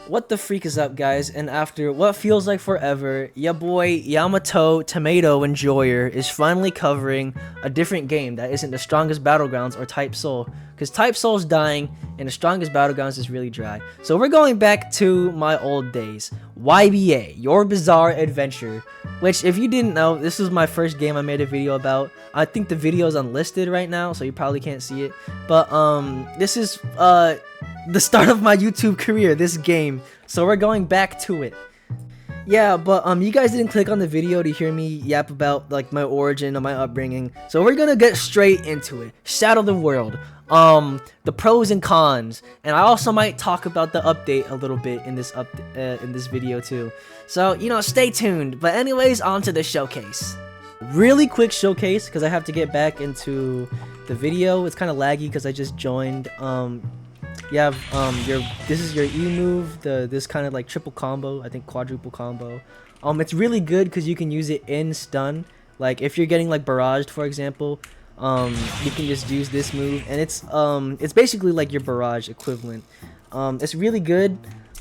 What the freak is up, guys? And after what feels like forever, ya boy Yamato Tomato Enjoyer is finally covering a different game that isn't the strongest battlegrounds or Type Soul, because Type Soul's dying and the strongest battlegrounds is really dry. So we're going back to my old days, YBA, Your Bizarre Adventure, which if you didn't know, this was my first game I made a video about. I think the video is unlisted right now, so you probably can't see it, but this is the start of my YouTube career, this game, so we're going back to it. Yeah, but you guys didn't click on the video to hear me yap about like my origin and my upbringing, so we're gonna get straight into it. Shadow the World, the pros and cons, and I also might talk about the update a little bit in this video too. So stay tuned. But anyways, on to the showcase. Really quick showcase because I have to get back into the video. It's kind of laggy because I just joined. You have this is your E move, this kind of like triple combo, I think quadruple combo. It's really good because you can use it in stun. Like if you're getting like barraged, for example, you can just use this move, and it's basically like your barrage equivalent. It's really good.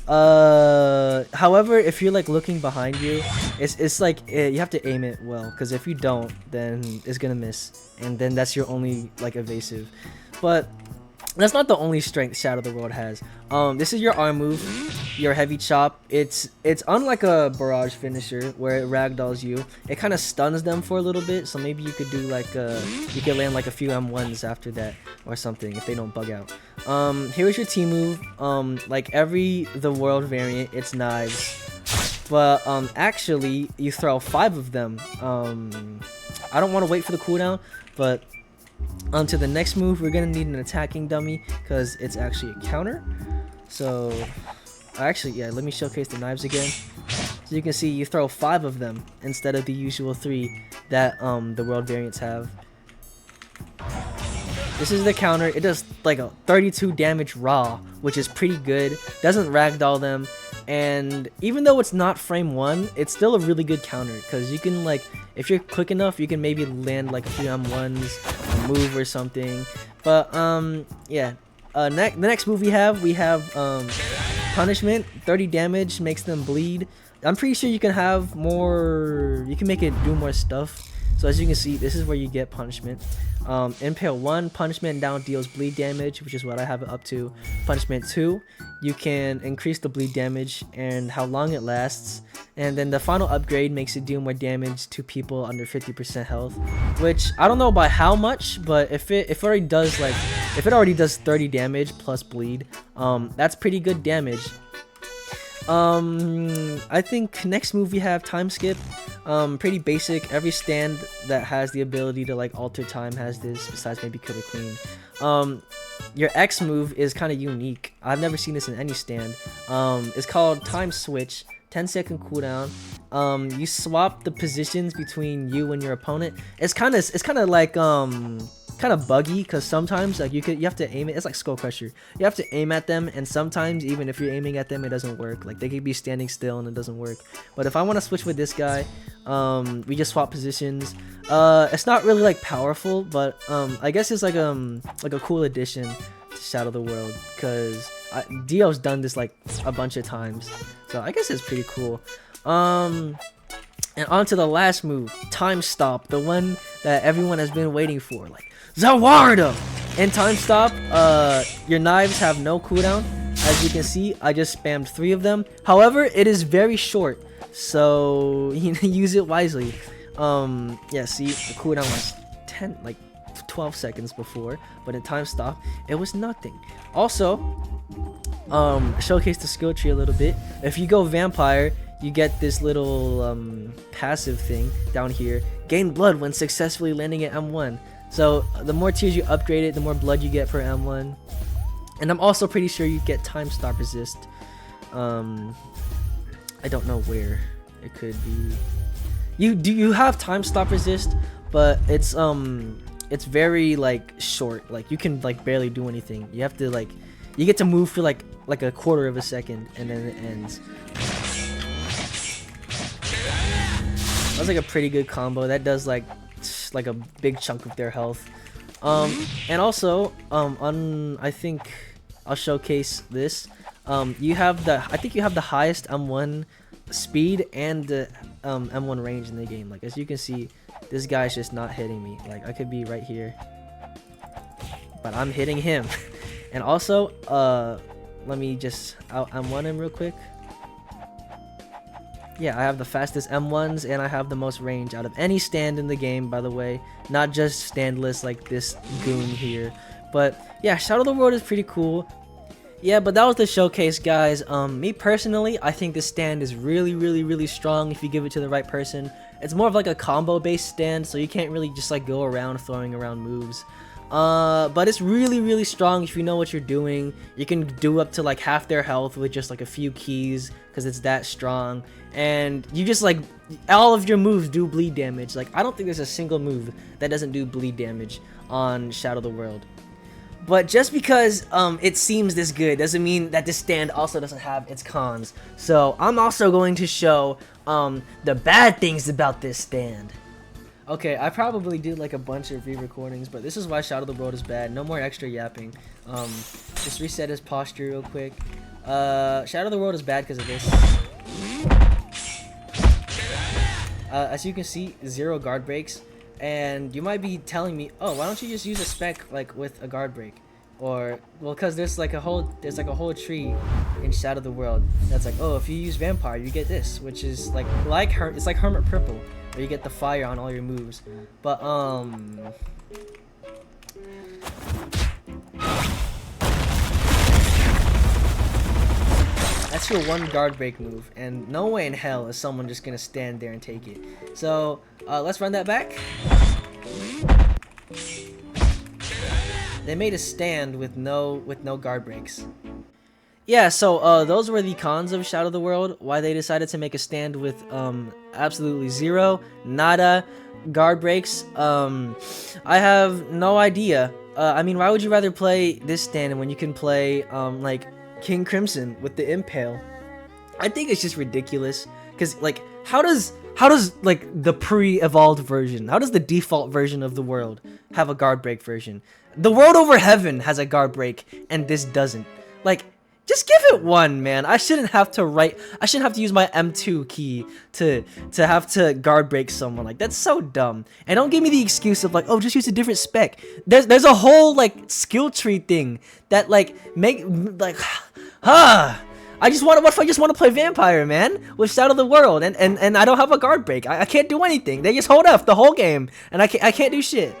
However, if you're like looking behind you, it's like you have to aim it well, because if you don't, then it's gonna miss, and then that's your only like evasive. But that's not the only strength Shadow the World has. This is your arm move, your heavy chop. It's unlike a barrage finisher where it ragdolls you. It kind of stuns them for a little bit, so maybe you could do like you could land like a few M1s after that or something if they don't bug out. Here's your T move. Like the world variant, it's knives, but actually you throw 5 of them. I don't want to wait for the cooldown, but onto the next move, we're gonna need an attacking dummy because it's actually a counter. So actually, yeah, let me showcase the knives again. So you can see you throw 5 of them instead of the usual 3 that the world variants have. This is the counter. It does like a 32 damage raw, which is pretty good. Doesn't ragdoll them, and even though it's not frame 1, it's still a really good counter because you can, like, if you're quick enough, you can maybe land like a few M1s, a move or something. But yeah, the next move we have punishment. 30 damage, makes them bleed. I'm pretty sure you can have more, you can make it do more stuff. So as you can see, this is where you get punishment. Impale 1, punishment down deals bleed damage, which is what I have it up to. Punishment 2, you can increase the bleed damage and how long it lasts. And then the final upgrade makes it deal more damage to people under 50% health, which I don't know by how much, but if it already does 30 damage plus bleed, that's pretty good damage. I think next move we have time skip. Pretty basic. Every stand that has the ability to like alter time has this, besides maybe Killer Queen. Your X move is kind of unique. I've never seen this in any stand. It's called time switch. 10-second cooldown. You swap the positions between you and your opponent. It's kind of like kind of buggy because sometimes like you have to aim it. It's like Skull Crusher. You have to aim at them, and sometimes even if you're aiming at them, it doesn't work. Like they could be standing still and it doesn't work. But if I want to switch with this guy, we just swap positions. It's not really like powerful, but I guess it's like a cool addition to Shadow the World, because Dio's done this like a bunch of times, so I guess it's pretty cool. And on to the last move, Time Stop, the one that everyone has been waiting for, like Zawardo. In Time Stop, your knives have no cooldown. As you can see, I just spammed 3 of them. However, it is very short, so use it wisely. Yeah, see, the cooldown was 12 seconds before, but in Time Stop, it was nothing. Also, showcase the skill tree a little bit. If you go Vampire, you get this little passive thing down here. Gain blood when successfully landing at M1. So the more tiers you upgrade it, the more blood you get per M1. And I'm also pretty sure you get time stop resist. I don't know where it could be. You have time stop resist, but it's very like short. Like you can like barely do anything. You have to like, you get to move for like a quarter of a second, and then it ends. That was like a pretty good combo. That does like a big chunk of their health. And also, I think I'll showcase this. You have the I think you have the highest M1 speed and the M1 range in the game. Like as you can see, this guy's just not hitting me. Like I could be right here, but I'm hitting him. And also, let me just out M1 him real quick. Yeah, I have the fastest M1s and I have the most range out of any stand in the game, by the way. Not just standless like this goon here. But yeah, Shadow of the World is pretty cool. Yeah, but that was the showcase, guys. Me personally, I think this stand is really strong if you give it to the right person. It's more of like a combo based stand, so you can't really just like go around throwing around moves. But it's really strong if you know what you're doing. You can do up to like half their health with just like a few keys because it's that strong. And you just like all of your moves do bleed damage. Like I don't think there's a single move that doesn't do bleed damage on Shadow of the World. But just because it seems this good doesn't mean that this stand also doesn't have its cons. So I'm also going to show the bad things about this stand. Okay, I probably did like a bunch of re-recordings, but this is why Shadow of the World is bad. No more extra yapping. Just reset his posture real quick. Shadow of the World is bad because of this. As you can see, 0 guard breaks. And you might be telling me, oh, why don't you just use a spec like with a guard break? Or well, because there's like a whole tree in Shadow of the World that's like, oh, if you use Vampire, you get this, which is it's like Hermit Purple, where you get the fire on all your moves. But that's your 1 guard break move, and no way in hell is someone just gonna stand there and take it. So let's run that back. They made a stand with no guard breaks. Yeah, so those were the cons of Shadow of the World. Why they decided to make a stand with absolutely 0, nada guard breaks. I have no idea. I mean, why would you rather play this stand when you can play like King Crimson with the Impale? I think it's just ridiculous. Cause like, how does like the pre-evolved version, how does the default version of the world have a guard break version? The World Over Heaven has a guard break, and this doesn't. Like, just give it 1, man. I shouldn't have to use my M2 key to have to guard break someone. Like, that's so dumb. And don't give me the excuse of like, oh, just use a different spec. There's a whole like skill tree thing that like what if I just want to play Vampire, man, with Shadow of the World, and I don't have a guard break. I can't do anything. They just hold up the whole game, and I can't do shit.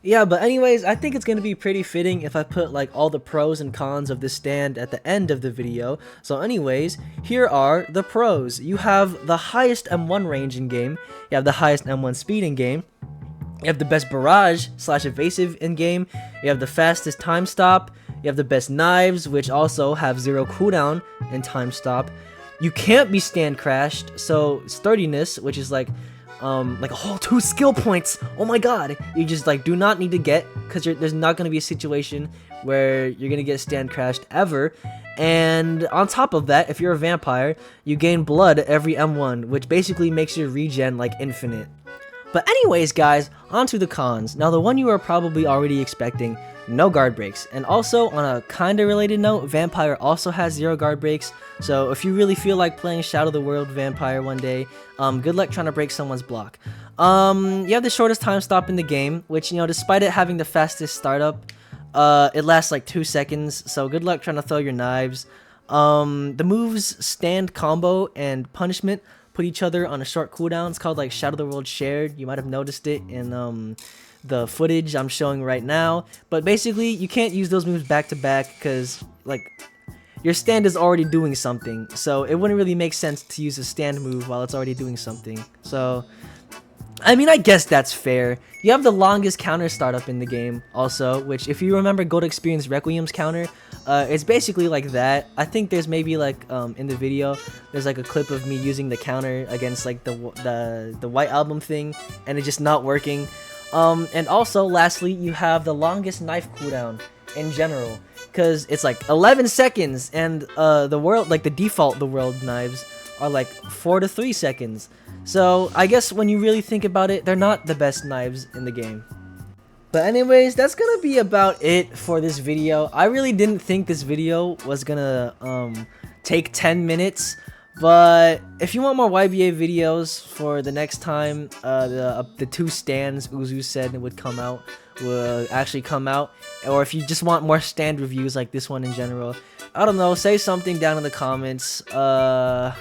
Yeah, but anyways, I think it's going to be pretty fitting if I put like all the pros and cons of this stand at the end of the video. So anyways, here are the pros. You have the highest M1 range in game. You have the highest M1 speed in game. You have the best barrage / evasive in game. You have the fastest time stop. You have the best knives, which also have 0 cooldown and time stop. You can't be stand crashed, so sturdiness, which is like a whole 2 skill points. Oh my god, you just like do not need to get, because there's not going to be a situation where you're going to get stand crashed ever. And on top of that, if you're a vampire, you gain blood every M1, which basically makes your regen like infinite. But anyways, guys, on to the cons. Now, the one you are probably already expecting, no guard breaks. And also, on a kinda related note, Vampire also has 0 guard breaks. So if you really feel like playing Shadow of the World Vampire one day, good luck trying to break someone's block. You have the shortest time stop in the game, which, you know, despite it having the fastest startup, it lasts like 2 seconds. So good luck trying to throw your knives. The moves stand, combo, and punishment put each other on a short cooldown. It's called like Shadow of the World Shared. You might have noticed it in the footage I'm showing right now. But basically, you can't use those moves back to back because like your stand is already doing something. So it wouldn't really make sense to use a stand move while it's already doing something. So I mean, I guess that's fair. You have the longest counter startup in the game also, which if you remember Gold Experience Requiem's counter, it's basically like that. I think there's maybe like in the video, there's like a clip of me using the counter against like the White Album thing, and it's just not working. And also, lastly, you have the longest knife cooldown in general, because it's like 11 seconds, and the default world knives are like 4 to 3 seconds. So I guess when you really think about it, they're not the best knives in the game. But anyways, that's gonna be about it for this video. I really didn't think this video was gonna take 10 minutes. But if you want more YBA videos for the next time, the 2 stands Uzu said would come out will actually come out. Or if you just want more stand reviews like this one in general, I don't know, say something down in the comments. Yeah.